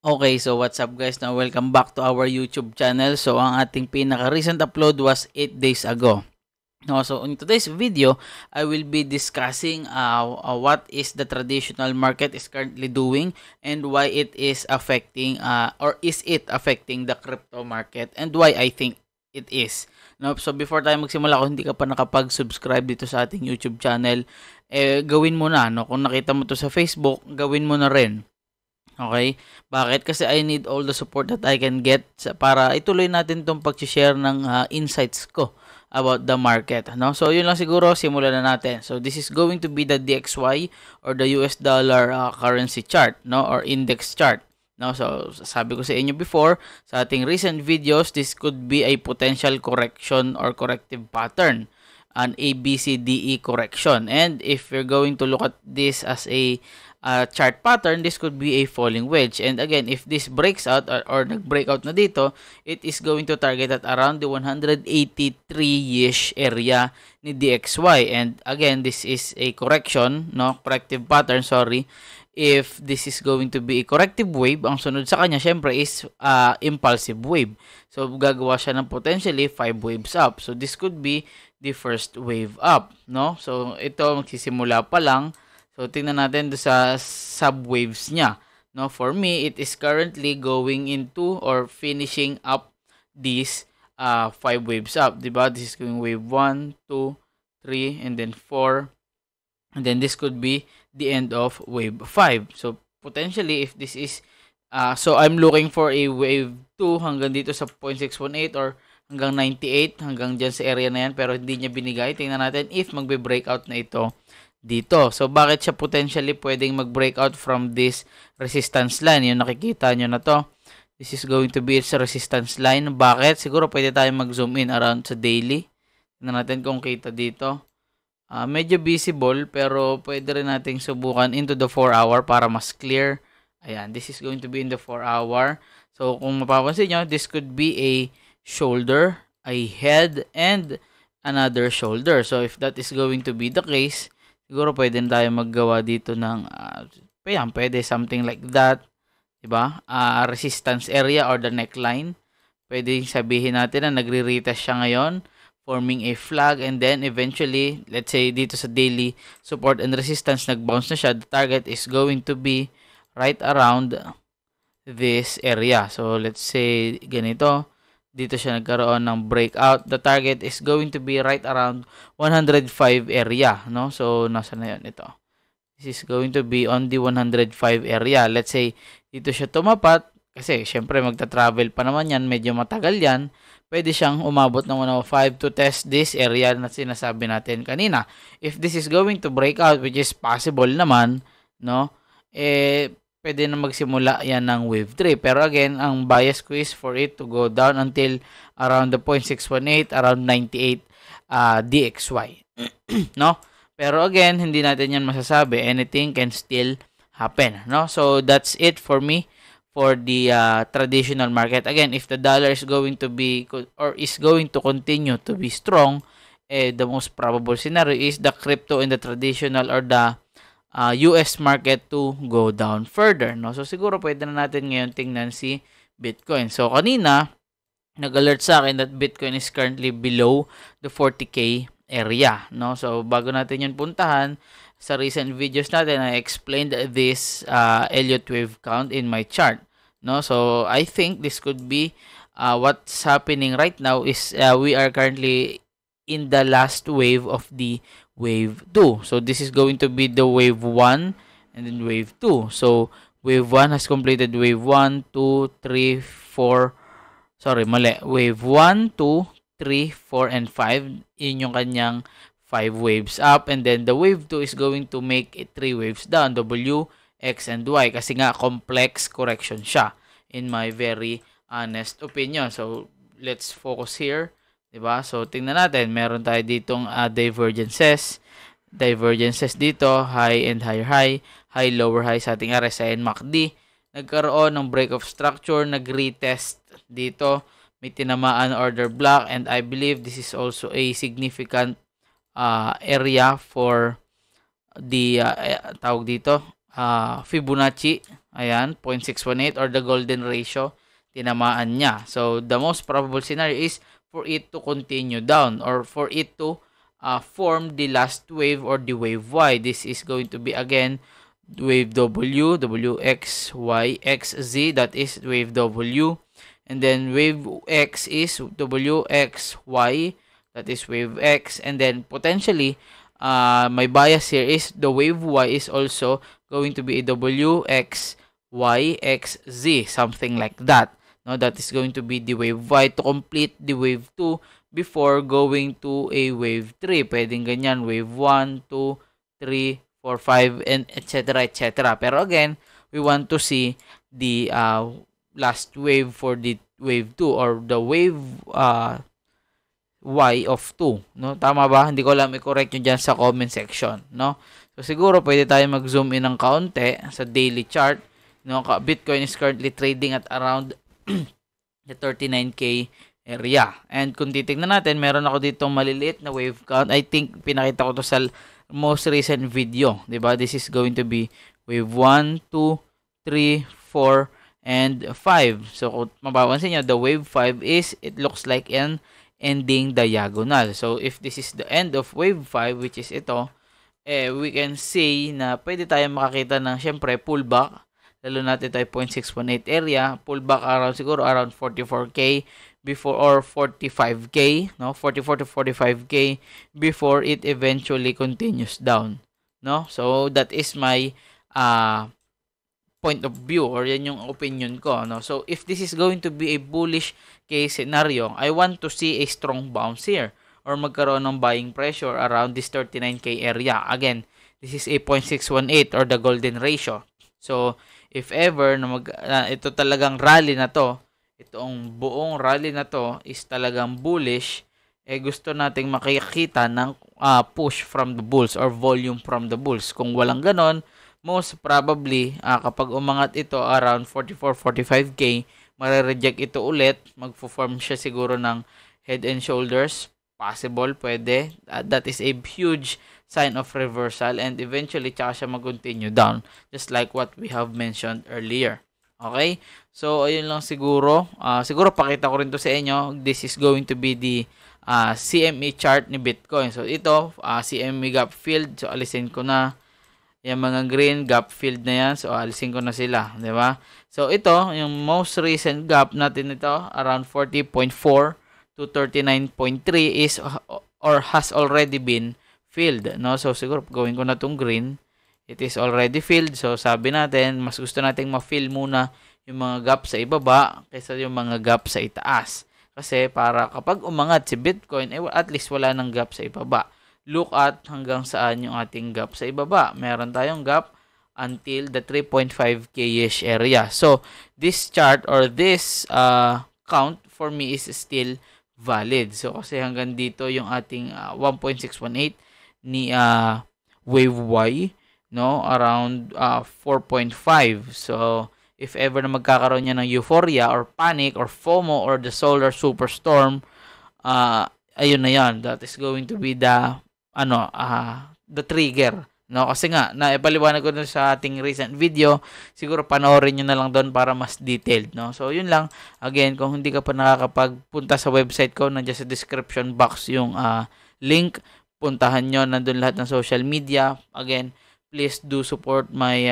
Okay, so what's up guys? Now welcome back to our YouTube channel. So ang ating pinaka-recent upload was 8 days ago. No, so in today's video, I will be discussing what is the traditional market is currently doing and why it is affecting or is it affecting the crypto market and why I think it is. No, so before tayo magsimula, kung hindi ka pa nakapag-subscribe dito sa ating YouTube channel, gawin mo na, no? Kung nakita mo to sa Facebook, gawin mo na rin. Okay? Bakit? Kasi I need all the support that I can get para ituloy natin tong pag-share ng insights ko about the market. No? So, yun lang siguro. Simulan na natin. So, this is going to be the DXY or the US dollar currency chart, no? Or index chart. No? So, sabi ko sa inyo before, sa ating recent videos, this could be a potential correction or corrective pattern. An ABCDE correction. And if you're going to look at this as a chart pattern, this could be a falling wedge. And again, if this breaks out or nag-breakout na dito, it is going to target at around the 183-ish area ni DXY. And again, this is a correction, no? Corrective pattern, sorry. If this is going to be a corrective wave, ang sunod sa kanya, syempre, is impulsive wave. So, gagawa siya ng potentially 5 waves up. So, this could be the first wave up, no? So, ito, magsisimula pa lang. So, tingnan natin do sa subwaves niya. No, for me, it is currently going into or finishing up these 5 waves up. Diba? This is going wave 1, 2, 3, and then 4. And then this could be the end of wave 5. So, potentially, if this is, so I'm looking for a wave 2 hanggang dito sa 0.618 or hanggang 98, hanggang dyan sa area na yan, pero hindi niya binigay. Tingnan natin if magbe-breakout na ito dito. So, bakit siya potentially pwedeng mag-breakout from this resistance line? Yung nakikita nyo na to. This is going to be its resistance line. Bakit? Siguro pwede tayo mag-zoom in around sa daily. Tingnan natin kung kita dito. Medyo visible, pero pwede rin nating subukan into the 4 hour para mas clear. Ayan, this is going to be in the 4 hour. So, kung mapapansin nyo, this could be a shoulder, a head, and another shoulder. So, if that is going to be the case, siguro pwede na tayo maggawa dito ng, pwede something like that. Diba? Resistance area or the neckline. Pwede sabihin natin na nagre-retest siya ngayon, forming a flag, and then eventually, let's say dito sa daily support and resistance, nag-bounce na siya. The target is going to be right around this area. So, let's say ganito. Dito siya nagkaroon ng breakout. The target is going to be right around 105 area, no? So, nasa na yun ito? This is going to be on the 105 area. Let's say, dito siya tumapat. Kasi, syempre, magta-travel pa naman yan. Medyo matagal yan. Pwede siyang umabot ng 105 to test this area na sinasabi natin kanina. If this is going to break out, which is possible naman, no? Pwede na magsimula yan ng wave 3. Pero again, ang bias ko is for it to go down until around the 0.618, around 98 DXY. No? Pero again, hindi natin yan masasabi. Anything can still happen. No? So, that's it for me for the traditional market. Again, if the dollar is going to be or is going to continue to be strong, the most probable scenario is the crypto in the traditional or the US market to go down further, no? So, siguro pwede na natin ngayon tingnan si Bitcoin. So, kanina, nag-alert sa akin that Bitcoin is currently below the 40K area, no? So, bago natin yun puntahan, sa recent videos natin, I explained this Elliott wave count in my chart, no? So, I think this could be what's happening right now is we are currently in the last wave of the wave 2. So, this is going to be the wave 1 and then wave 2. So, wave 1 has completed wave 1, 2, 3, 4. Sorry, mali. Wave 1, 2, 3, 4, and 5. Yun yung kanyang 5 waves up. And then, the wave 2 is going to make it 3 waves down. W, X, and Y. Kasi nga, complex correction siya. In my very honest opinion. So, let's focus here. Diba? So, tingnan natin. Meron tayo ditong divergences. Divergences dito. High and higher high. High, lower high sa ating RSI and MACD. Nagkaroon ng break of structure. Nag-retest dito. May tinamaan order block. And I believe this is also a significant area for the tawag dito Fibonacci, ayan, 0.618 or the golden ratio, tinamaan niya. So, the most probable scenario is for it to continue down or for it to form the last wave or the wave Y. This is going to be again wave W, W, X, Y, X, Z, that is wave W. And then wave X is W, X, Y, that is wave X. And then potentially, my bias here is the wave Y is also going to be a W, X, Y, X, Z, something like that. No, that is going to be the wave Y to complete the wave 2 before going to a wave 3. Pwedeng ganyan, wave 1, 2, 3, 4, 5, and etc. etc. Pero again, we want to see the last wave for the wave 2 or the wave Y of 2. No? Tama ba? Hindi ko alam, i-correct nyo dyan sa comment section. No? So, siguro pwede tayo mag-zoom in ng kaunti sa daily chart. No? Bitcoin is currently trading at around the 39K area. And kung titignan natin, meron ako ditong maliliit na wave count. I think pinakita ko to sa most recent video, 'di ba? This is going to be wave 1, 2, 3, 4 and 5. So kung mapapansin niyo, the wave 5 is, it looks like an ending diagonal. So if this is the end of wave 5, which is ito, we can say na pwede tayong makakita ng syempre pullback, lalo natin tayo 0.618 area, pullback around siguro around 44K before or 45K, no? 44 to 45K before it eventually continues down, no? So that is my point of view, or yan yung opinion ko, no? So if this is going to be a bullish case scenario, I want to see a strong bounce here or magkaroon ng buying pressure around this 39K area. Again, this is a 0.618 or the golden ratio. So if ever na ito talagang rally na to, itong buong rally na to is talagang bullish, gusto nating makikita ng push from the bulls or volume from the bulls. Kung walang ganon, most probably, kapag umangat ito around 44-45K, mare-reject ito ulit, magpo-form siya siguro ng head and shoulders, possible, pwede. That is a huge sign of reversal and eventually tsaka siya mag-continue down, just like what we have mentioned earlier. Okay? So, ayun lang siguro. Siguro pakita ko rin to sa inyo. This is going to be the CME chart ni Bitcoin. So, ito, CME gap filled. So, alisin ko na. Yung mga green gap filled na yan. So, alisin ko na sila. Diba? So, ito, yung most recent gap natin ito, around 40.4 to 39.3 is or has already been filled. No? So, siguro, gawin ko na itong green. It is already filled. So, sabi natin, mas gusto nating ma-fill muna yung mga gap sa ibaba kaysa yung mga gap sa itaas. Kasi para kapag umangat si Bitcoin, at least wala nang gap sa ibaba. Look at hanggang saan yung ating gap sa ibaba. Meron tayong gap until the 3.5K-ish area. So, this chart or this count for me is still valid. So, kasi hanggang dito yung ating 1.618 ni wave Y, no, around 4.5. So if ever na magkakaroon niya ng euphoria or panic or FOMO or the solar superstorm, ayun na yan, that is going to be the the trigger, no? Kasi nga naipaliwanag ko dun sa ating recent video, siguro panoorin niyo na lang doon para mas detailed, no? So yun lang, again, kung hindi ka pa nakakapagpunta sa website ko, nandiyan sa description box yung link, puntahan nyo, nandun lahat ng social media. Again, please do support my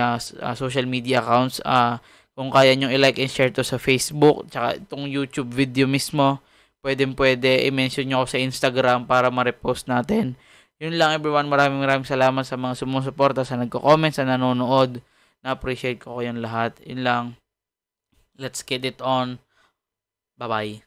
social media accounts. Kung kaya nyo i-like and share to sa Facebook, tsaka itong YouTube video mismo, pwede i-mention nyo ako sa Instagram para ma-repost natin. Yun lang everyone, maraming salamat sa mga sumusuporta, sa nagko-comment, sa nanonood. Na-appreciate ko kayong lahat. Yun lang. Let's get it on. Bye-bye.